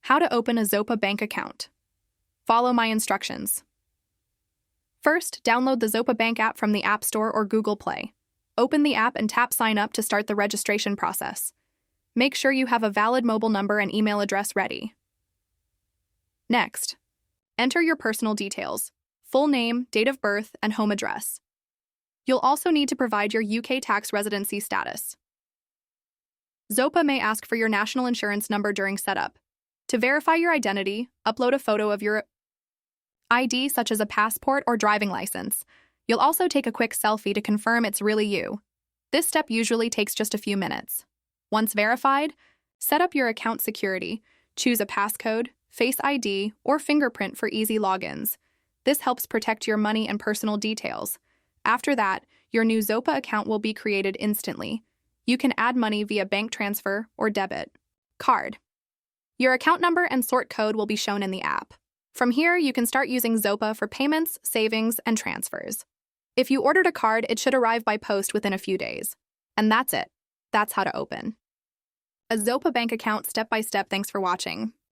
How to open a Zopa Bank account. Follow my instructions. First, download the Zopa Bank app from the App Store or Google Play. Open the app and tap Sign Up to start the registration process. Make sure you have a valid mobile number and email address ready. Next, enter your personal details, full name, date of birth, and home address. You'll also need to provide your UK tax residency status. Zopa may ask for your national insurance number during setup. To verify your identity, upload a photo of your ID, such as a passport or driving license. You'll also take a quick selfie to confirm it's really you. This step usually takes just a few minutes. Once verified, set up your account security. Choose a passcode, Face ID, or fingerprint for easy logins. This helps protect your money and personal details. After that, your new Zopa account will be created instantly. You can add money via bank transfer or debit card. Your account number and sort code will be shown in the app. From here, you can start using Zopa for payments, savings, and transfers. If you ordered a card, it should arrive by post within a few days. And that's it. That's how to open a Zopa Bank account step by step. Thanks for watching.